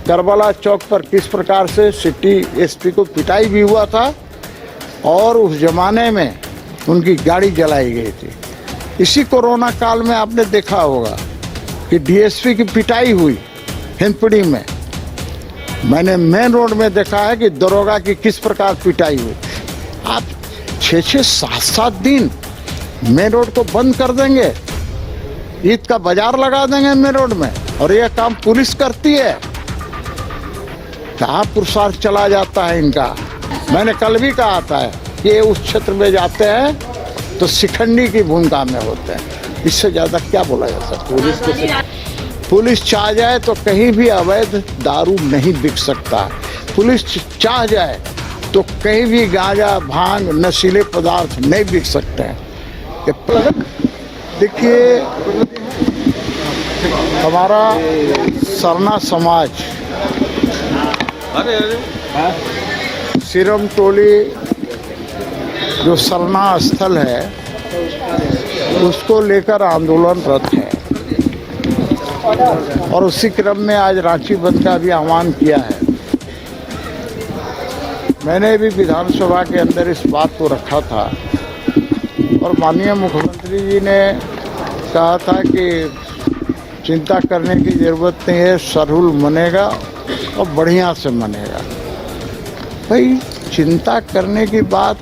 Karbala चौक पर किस प्रकार से सिटी एसपी को पिटाई भी हुआ था और उस जमाने में उनकी गाड़ी जलाई गई थी। इसी कोरोना काल में आपने देखा होगा कि डीएसपी की पिटाई हुई हिंदपीढ़ी में। मैंने मेन रोड में देखा है कि दरोगा की किस प्रकार पिटाई हुई। आप 6-6, 7-7 दिन मेन रोड को बंद कर देंगे, ईद का बाजार लगा देंगे मेन रोड में, और यह काम पुलिस करती है। कहाँ पुरुषार्थ चला जाता है इनका। मैंने कल भी कहा था कि ये उस क्षेत्र में जाते हैं तो शिखंडी की भूमिका में होते हैं। इससे ज़्यादा क्या बोला जा सकता। पुलिस चाह जाए तो कहीं भी अवैध दारू नहीं बिक सकता। पुलिस चाह जाए तो कहीं भी गांजा, भांग, नशीले पदार्थ नहीं बिक सकते हैं। देखिए, हमारा सरना समाज सिरम टोली जो सरना स्थल है उसको लेकर आंदोलनरत है, और उसी क्रम में आज रांची बंद का भी आह्वान किया है। मैंने भी विधानसभा के अंदर इस बात को रखा था और माननीय मुख्यमंत्री जी ने कहा था कि चिंता करने की ज़रूरत नहीं है, सरहुल मनेगा और बढ़िया से मनेगा। भाई, चिंता करने की बात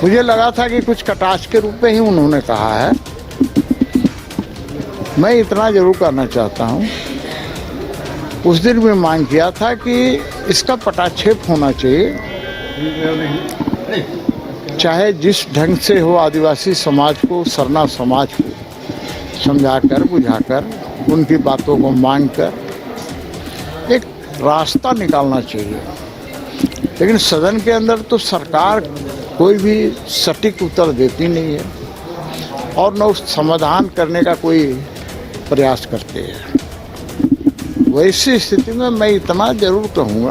मुझे लगा था कि कुछ कटाक्ष के रूप में ही उन्होंने कहा है। मैं इतना जरूर करना चाहता हूँ, उस दिन भी मांग किया था कि इसका पटाक्षेप होना चाहिए, चाहे जिस ढंग से हो। आदिवासी समाज को, सरना समाज को समझाकर, बुझाकर, उनकी बातों को मांगकर एक रास्ता निकालना चाहिए। लेकिन सदन के अंदर तो सरकार कोई भी सटीक उत्तर देती नहीं है और न उस समाधान करने का कोई प्रयास करते हैं। वैसी स्थिति में मैं इतना जरूर कहूँगा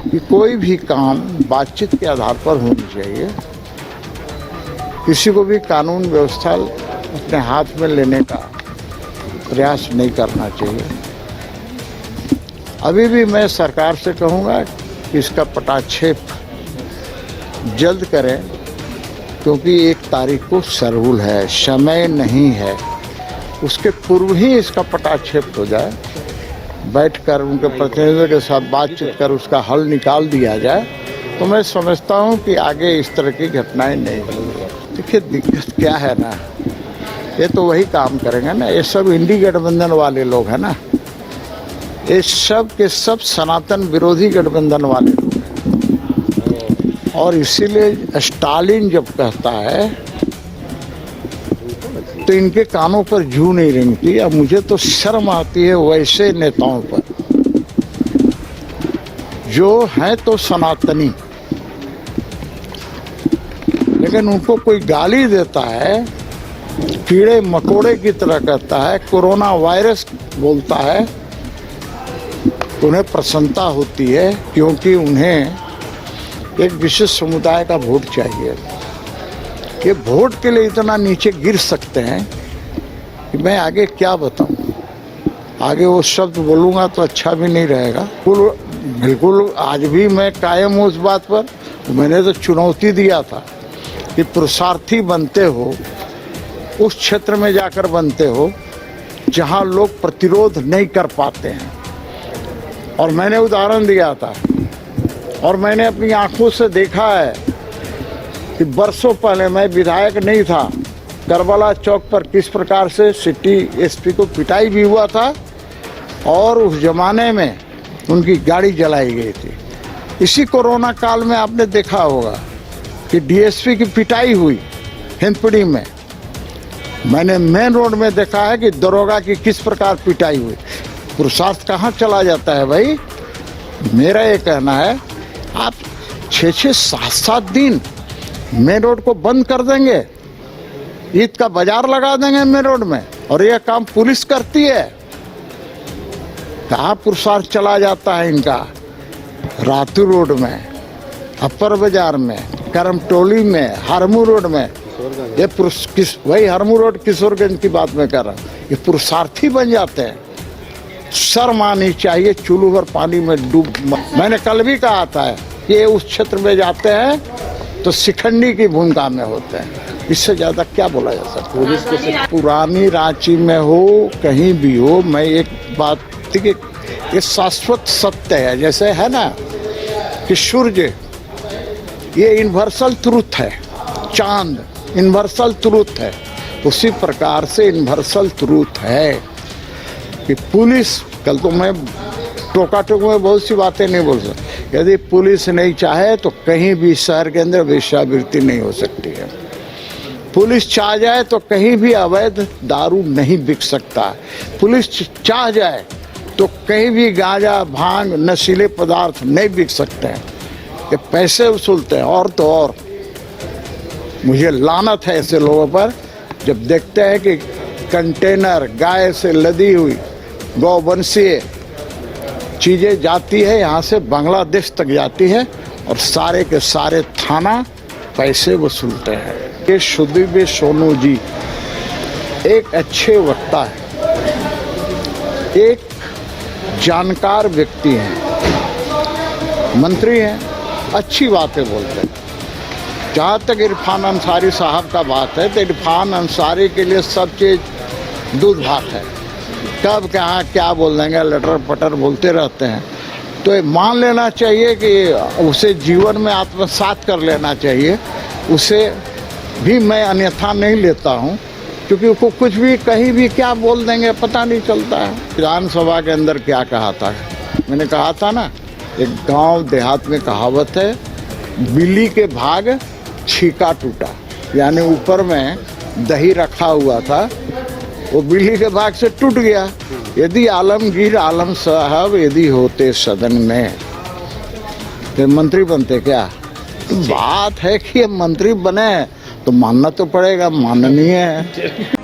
कि कोई भी काम बातचीत के आधार पर होनी चाहिए। किसी को भी कानून व्यवस्था अपने हाथ में लेने का प्रयास नहीं करना चाहिए। अभी भी मैं सरकार से कहूँगा कि इसका पटाक्षेप जल्द करें, क्योंकि 1 तारीख को सरहुल है, समय नहीं है। उसके पूर्व ही इसका पटाक्षेप हो जाए, बैठकर उनके प्रतिनिधियों के साथ बातचीत कर उसका हल निकाल दिया जाए, तो मैं समझता हूँ कि आगे इस तरह की घटनाएं नहीं होंगी। देखिए, दिक्कत क्या है ना, ये तो वही काम करेंगे ना, ये सब इंडी गठबंधन वाले लोग हैं ना, ये सब के सब सनातन विरोधी गठबंधन वाले लोग हैं। और इसीलिए स्टालिन जब कहता है तो इनके कानों पर जू नहीं रेंगती। अब मुझे तो शर्म आती है वैसे नेताओं पर जो हैं तो सनातनी, लेकिन उनको कोई गाली देता है, कीड़े मकोड़े की तरह कहता है, कोरोना वायरस बोलता है, तो उन्हें प्रसन्नता होती है, क्योंकि उन्हें एक विशेष समुदाय का वोट चाहिए। ये वोट के लिए इतना नीचे गिर सकते हैं कि मैं आगे क्या बताऊं। आगे वो शब्द बोलूँगा तो अच्छा भी नहीं रहेगा। बिल्कुल आज भी मैं कायम हूँ उस बात पर। मैंने तो चुनौती दिया था कि पुरुषार्थी बनते हो उस क्षेत्र में जाकर बनते हो जहाँ लोग प्रतिरोध नहीं कर पाते हैं। और मैंने उदाहरण दिया था और मैंने अपनी आंखों से देखा है कि बरसों पहले, मैं विधायक नहीं था, करबला चौक पर किस प्रकार से सिटी एसपी को पिटाई भी हुआ था और उस जमाने में उनकी गाड़ी जलाई गई थी। इसी कोरोना काल में आपने देखा होगा कि डीएसपी की पिटाई हुई हिंदपीढ़ी में। मैंने मेन रोड में देखा है कि दरोगा की किस प्रकार पिटाई हुई। पुरुषार्थ कहाँ चला जाता है भाई। मेरा ये कहना है, आप 6-6, 7-7 दिन मेन रोड को बंद कर देंगे, ईद का बाजार लगा देंगे मेन रोड में, और यह काम पुलिस करती है। कहाँ पुरुषार्थ चला जाता है इनका। रातू रोड में, अपर बाजार में, करमटोली में, हरमू रोड में, ये वही हरमू रोड किशोरगंज की बात मैं कर रहा हूँ। ये पुरुषार्थी बन जाते हैं। शर्म आनी चाहिए, चूल्हू भर पानी में डूब। मैंने कल भी कहा था कि उस क्षेत्र में जाते हैं तो शिखंडी की भूमिका में होते हैं, इससे ज्यादा क्या बोला जा सकता है। पुरानी रांची में हो, कहीं भी हो, मैं एक बात कि ये शाश्वत सत्य है, जैसे है ना कि सूर्य ये यूनिवर्सल ट्रूथ है, चांद यूनिवर्सल ट्रूथ है, उसी प्रकार से यूनिवर्सल ट्रूथ है कि पुलिस, कल तो मैं टोका टोक में बहुत सी बातें नहीं बोल सकता, यदि पुलिस नहीं चाहे तो कहीं भी शहर के अंदर वेश्यावृत्ति नहीं हो सकती है। पुलिस चाह जाए तो कहीं भी अवैध दारू नहीं बिक सकता। पुलिस चाह जाए तो कहीं भी गांजा, भांग, नशीले पदार्थ नहीं बिक सकते हैं, ये पैसे वसूलते हैं। और तो और मुझे लानत है ऐसे लोगों पर जब देखते हैं कि कंटेनर गाय से लदी हुई गौवंशीय चीजें जाती है, यहाँ से बांग्लादेश तक जाती है और सारे के सारे थाना पैसे वसूलते हैं। ये सुदीप सोनू जी एक अच्छे वक्ता है, एक जानकार व्यक्ति हैं, मंत्री हैं, अच्छी बातें बोलते हैं। जहाँ तक इरफान अंसारी साहब का बात है तो इरफान अंसारी के लिए सब चीज़ दूध भात है, कब कहाँ क्या बोल देंगे, लटर पटर बोलते रहते हैं। तो ये मान लेना चाहिए कि उसे जीवन में आत्मसात कर लेना चाहिए, उसे भी मैं अन्यथा नहीं लेता हूँ, क्योंकि उसको कुछ भी कहीं भी क्या बोल देंगे पता नहीं चलता है। विधानसभा के अंदर क्या कहा था, मैंने कहा था ना, एक गांव देहात में कहावत है, बिल्ली के भाग छीका टूटा, यानी ऊपर में दही रखा हुआ था, वो बिल्ली के भाग से टूट गया। यदि आलमगीर आलम साहब यदि होते सदन में तो मंत्री बनते क्या? तो बात है कि मंत्री बने तो मानना तो पड़ेगा, माननीय है।